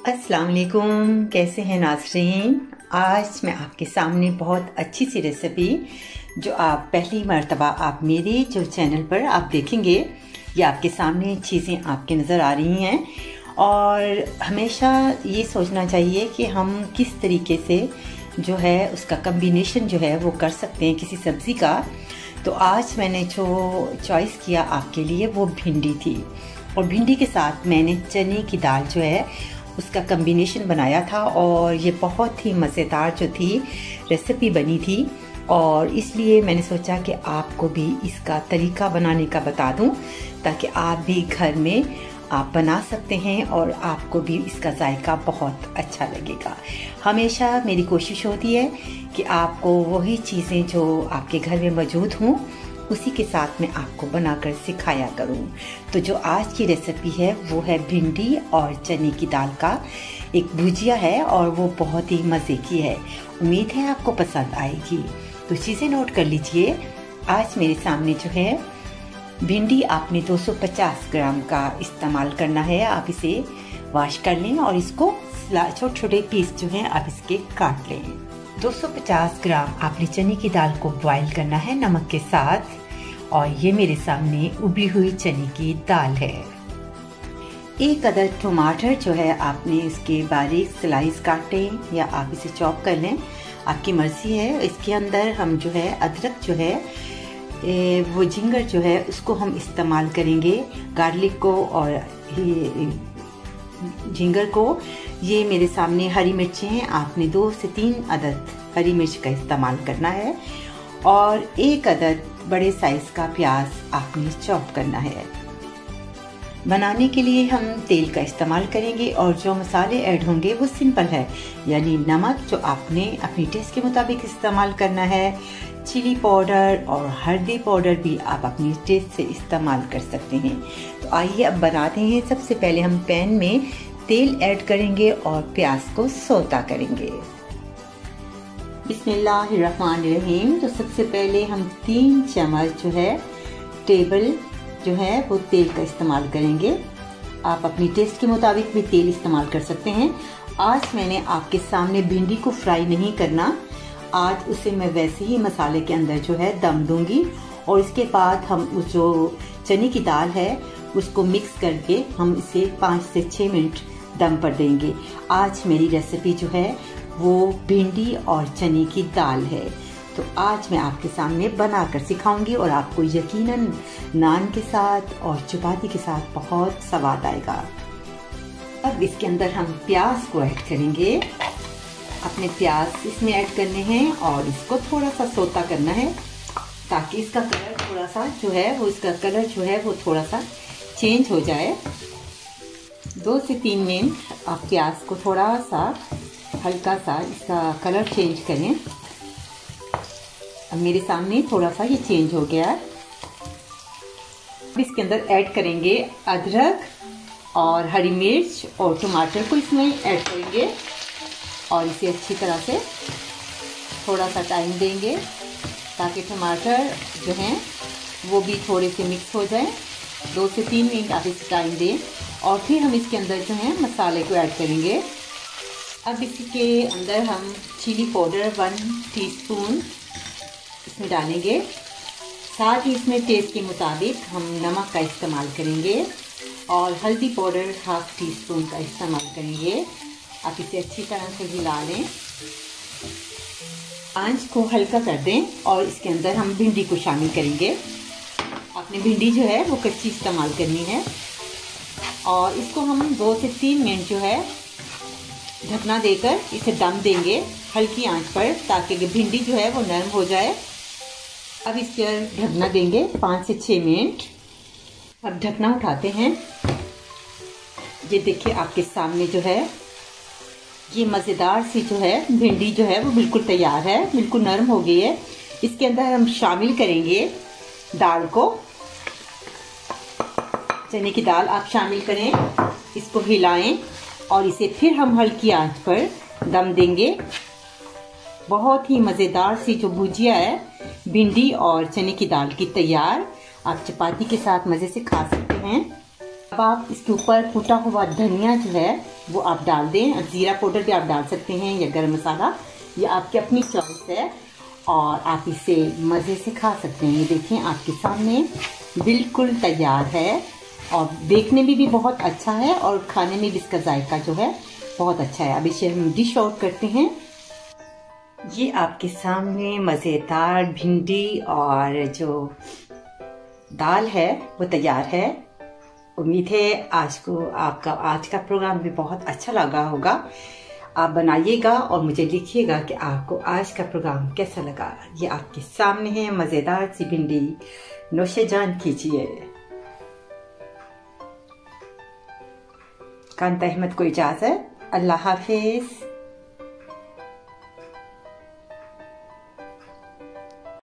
अस्सलाम वालेकुम, कैसे हैं नाज़रीन। आज मैं आपके सामने बहुत अच्छी सी रेसिपी जो आप पहली मर्तबा आप मेरे जो चैनल पर आप देखेंगे, ये आपके सामने चीज़ें आपके नज़र आ रही हैं। और हमेशा ये सोचना चाहिए कि हम किस तरीके से जो है उसका कम्बिनेशन जो है वो कर सकते हैं किसी सब्ज़ी का। तो आज मैंने जो चॉइस किया आपके लिए वो भिंडी थी, और भिंडी के साथ मैंने चने की दाल जो है उसका कम्बिनेशन बनाया था, और ये बहुत ही मज़ेदार जो थी रेसिपी बनी थी। और इसलिए मैंने सोचा कि आपको भी इसका तरीका बनाने का बता दूं, ताकि आप भी घर में आप बना सकते हैं और आपको भी इसका जायका बहुत अच्छा लगेगा। हमेशा मेरी कोशिश होती है कि आपको वही चीज़ें जो आपके घर में मौजूद हों उसी के साथ में आपको बनाकर सिखाया करूं। तो जो आज की रेसिपी है वो है भिंडी और चने की दाल का एक भुजिया है, और वो बहुत ही मज़े की है। उम्मीद है आपको पसंद आएगी। तो चीज़ें नोट कर लीजिए। आज मेरे सामने जो है भिंडी आपने 250 ग्राम का इस्तेमाल करना है। आप इसे वॉश कर लें और इसको छोटे छोटे पीस जो हैं आप इसके काट लें। 250 ग्राम आपने चने की दाल को बॉईल करना है नमक के साथ, और ये मेरे सामने उबली हुई चने की दाल है। एक अदद टमाटर जो है आपने इसके बारीक स्लाइस काटे या आप इसे चॉप कर लें, आपकी मर्जी है। इसके अंदर हम जो है अदरक जो है वो जिंगर जो है उसको हम इस्तेमाल करेंगे, गार्लिक को और जिंगर को। ये मेरे सामने हरी मिर्चें हैं, आपने 2 से 3 अदद हरी मिर्च का इस्तेमाल करना है, और एक अदद बड़े साइज का प्याज आपने चॉप करना है। बनाने के लिए हम तेल का इस्तेमाल करेंगे, और जो मसाले ऐड होंगे वो सिंपल है, यानी नमक जो आपने अपनी टेस्ट के मुताबिक इस्तेमाल करना है, चिली पाउडर और हल्दी पाउडर भी आप अपनी टेस्ट से इस्तेमाल कर सकते हैं। तो आइए अब बनाते हैं। सबसे पहले हम पैन में तेल ऐड करेंगे और प्याज को सौता करेंगे। बिस्मिल्लाहिर्रहमानिर्रहीम। तो सबसे पहले हम 3 चम्मच जो है टेबल जो है वो तेल का इस्तेमाल करेंगे। आप अपनी टेस्ट के मुताबिक भी तेल इस्तेमाल कर सकते हैं। आज मैंने आपके सामने भिंडी को फ्राई नहीं करना, आज उसे मैं वैसे ही मसाले के अंदर जो है दम दूंगी, और इसके बाद हम उस जो चने की दाल है उसको मिक्स करके हम इसे 5 से 6 मिनट दम पर देंगे। आज मेरी रेसिपी जो है वो भिंडी और चने की दाल है। तो आज मैं आपके सामने बनाकर सिखाऊंगी, और आपको यकीनन नान के साथ और चपाती के साथ बहुत स्वाद आएगा। अब इसके अंदर हम प्याज को ऐड करेंगे। अपने प्याज इसमें ऐड करने हैं और इसको थोड़ा सा सौता करना है, ताकि इसका कलर थोड़ा सा जो है वो इसका कलर जो है वो थोड़ा सा चेंज हो जाए। 2 से 3 मिनट आप प्याज को थोड़ा सा हल्का सा इसका कलर चेंज करें। अब मेरे सामने थोड़ा सा ये चेंज हो गया है। अब इसके अंदर ऐड करेंगे अदरक और हरी मिर्च और टमाटर को इसमें ऐड करेंगे, और इसे अच्छी तरह से थोड़ा सा टाइम देंगे ताकि टमाटर जो हैं वो भी थोड़े से मिक्स हो जाएं। 2 से 3 मिनट आप इसे टाइम दें, और फिर हम इसके अंदर जो है मसाले को ऐड करेंगे। अब इसके अंदर हम चिली पाउडर 1 टीस्पून इसमें डालेंगे, साथ ही इसमें टेस्ट के मुताबिक हम नमक का इस्तेमाल करेंगे, और हल्दी पाउडर 1/2 टीस्पून का इस्तेमाल करेंगे। आप इसे अच्छी तरह से हिला लें, आंच को हल्का कर दें, और इसके अंदर हम भिंडी को शामिल करेंगे। आपने भिंडी जो है वो कच्ची इस्तेमाल करनी है, और इसको हम 2 से 3 मिनट जो है ढकना देकर इसे दम देंगे हल्की आंच पर, ताकि भिंडी जो है वो नरम हो जाए। अब इस पर ढकना देंगे 5 से 6 मिनट। अब ढकना उठाते हैं। ये देखिए आपके सामने जो है ये मज़ेदार सी जो है भिंडी जो है वो बिल्कुल तैयार है, बिल्कुल नरम हो गई है। इसके अंदर हम शामिल करेंगे दाल को। चने की दाल आप शामिल करें, इसको हिलाएं, और इसे फिर हम हल्की आंच पर दम देंगे। बहुत ही मज़ेदार सी जो भुजिया है भिंडी और चने की दाल की तैयार। आप चपाती के साथ मज़े से खा सकते हैं। अब आप इसके ऊपर कुटा हुआ धनिया जो है वो आप डाल दें। जीरा पाउडर भी आप डाल सकते हैं या गरम मसाला, ये आपकी अपनी चॉइस है और आप इसे मज़े से खा सकते हैं। ये देखें आपके सामने बिल्कुल तैयार है और देखने में भी बहुत अच्छा है और खाने में भी इसका जायका जो है बहुत अच्छा है। अब इसे हम डिश आउट करते हैं। ये आपके सामने मज़ेदार भिंडी और जो दाल है वो तैयार है। उम्मीद है आपका आज का प्रोग्राम भी बहुत अच्छा लगा होगा। आप बनाइएगा और मुझे लिखिएगा कि आपको आज का प्रोग्राम कैसा लगा। ये आपके सामने है मज़ेदार सी भिंडी, नोशे जान कीजिए। कांता अहमद को इजाज़त, अल्लाह हाफिज़।